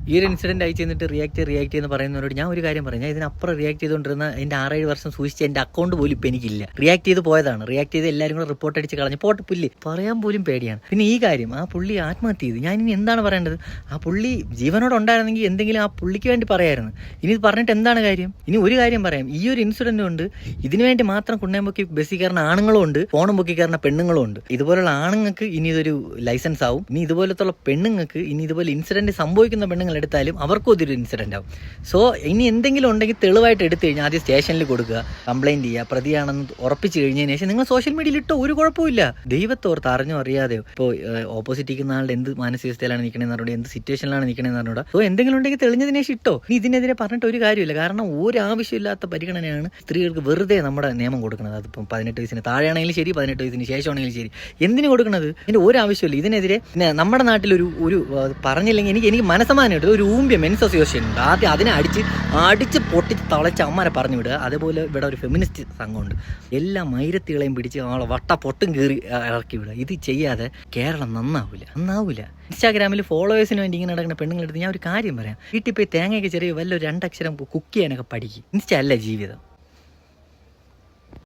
ഈ ഒരു ഇൻസിഡന്റ് അയച്ചു തന്നിട്ട് റിയാക്ട് ചെയ്യുന്ന പറയുന്നവരോട് ഞാൻ ഒരു കാര്യം പറയാം, ഞാൻ ഇതിനപ്പുറം റിയാക്ട് ചെയ്തുകൊണ്ടിരുന്ന എൻ്റെ 6-7 വർഷം സൂക്ഷിച്ച് എൻ്റെ അക്കൗണ്ട് പോലും ഇപ്പം എനിക്കില്ല. റിയാക്ട് ചെയ്ത് പോയതാണ്, റിയാക്ട് ചെയ്ത് എല്ലാവരും കൂടെ റിപ്പോർട്ട് അടിച്ച് കളഞ്ഞു, പോട്ട് പുല്ല് പറയാൻ പോലും പേടിയാണ്. പിന്നെ ഈ കാര്യം ആ പുള്ളി ആത്മഹത്യ ചെയ്തു, ഞാൻ ഇനി എന്താണ് പറയേണ്ടത്? ആ പുള്ളി ജീവനോട് ഉണ്ടായിരുന്നെങ്കിൽ എന്തെങ്കിലും ആ പുള്ളിക്ക് വേണ്ടി പറയായിരുന്നു. ഇനി ഇത് പറഞ്ഞിട്ട് എന്താണ് കാര്യം? ഇനി ഒരു കാര്യം പറയാം, ഈ ഒരു ഇൻസിഡന്റ് കൊണ്ട് ഇതിനു വേണ്ടി മാത്രം കുണ്ണയം പൊക്കി ബസ്സിൽ കയറുന്ന ആണുങ്ങളും ഉണ്ട്, ഫോണും പൊക്കി കയറുന്ന പെണ്ണുങ്ങളും ഉണ്ട്. ഇതുപോലുള്ള ആണുങ്ങൾക്ക് ഇനി ഇതൊരു ലൈസൻസ് ആവും. ഇനി ഇതുപോലത്തുള്ള പെണ്ണുങ്ങൾക്ക് ഇനി ഇതുപോലെ ഇൻസിഡന്റ് സംഭവിക്കുന്ന പെണ്ണുങ്ങൾ എടുത്താലും അവർക്കും ഇതൊരു ഇൻസിഡന്റ് ആവും. സോ ഇനി എന്തെങ്കിലും ഉണ്ടെങ്കിൽ തെളിവായിട്ട് എടുത്തു കഴിഞ്ഞാൽ ആദ്യം സ്റ്റേഷനിൽ കൊടുക്കുക, കംപ്ലൈന്റ് ചെയ്യുക, പ്രതിയാണെന്ന് ഉറപ്പിച്ചു കഴിഞ്ഞതിന് ശേഷം നിങ്ങൾ സോഷ്യൽ മീഡിയയിൽ ഇട്ടോ, ഒരു കുഴപ്പമില്ല. ദൈവത്തോർത്ത് അറിഞ്ഞോ അറിയാതെയോ ഇപ്പോൾ ഓപ്പോസിറ്റ് ഇരിക്കുന്ന ആളുടെ എന്ത് മാനസികസ്ഥയിലാണ് നിൽക്കണമെന്ന് പറഞ്ഞോട്, എന്ത് സിറ്റുവേഷനിലാണ് നിൽക്കണമെന്ന് പറഞ്ഞോട്, സോ എന്തെങ്കിലും ഉണ്ടെങ്കിൽ തെളിഞ്ഞതിന് ശേഷം ഇട്ടോ. ഇനി ഇതിനെതിരെ പറഞ്ഞിട്ട് ഒരു കാര്യമില്ല. കാരണം ഒരു ആവശ്യമില്ലാത്ത പരിഗണനയാണ് സ്ത്രീകൾക്ക് വെറുതെ നമ്മുടെ നിയമം കൊടുക്കുന്നത്. അതിപ്പം 18 വയസ്സിന് താഴെയാണെങ്കിലും ശരി, 18 വയസ്സിന് ശേഷമാണെങ്കിലും ശരി, എന്തിനു കൊടുക്കുന്നത്? ഇതിന്റെ ഒരു ആവശ്യമില്ല. ഇതിനെതിരെ നമ്മുടെ നാട്ടിൽ ഒരു പറഞ്ഞില്ലെങ്കിൽ എനിക്ക് മനസ്സമാനം കിട്ടും. ഒരു ഊമ്പിയ മെൻസ് അസോസിയേഷൻ ഉണ്ട്, ആദ്യം അതിനെ അടിച്ച് പൊട്ടിച്ച് തളച്ച് അമ്മമാരെ പറഞ്ഞു വിടുക. അതേപോലെ ഇവിടെ ഒരു ഫെമിനിസ്റ്റ് സംഘമുണ്ട്, എല്ലാ മൈരത്തികളെയും പിടിച്ച് ആളെ പൊട്ടും കീറി ഇറക്കി വിടുക. ഇത് ചെയ്യാതെ കേരളം നന്നാവില്ല. ഇൻസ്റ്റാഗ്രാമിൽ ഫോളോവേഴ്സിന് വേണ്ടി ഇങ്ങനെ നടക്കുന്ന പെണ്ണുങ്ങളെടുത്ത് ഞാൻ ഒരു കാര്യം പറയാം, വീട്ടിൽ പോയി തേങ്ങയൊക്കെ ചെറിയ വല്ല 2 അക്ഷരം കുക്ക് ചെയ്യാനൊക്കെ പഠിക്കും. ഇൻസ്റ്റ അല്ല ജീവിതം.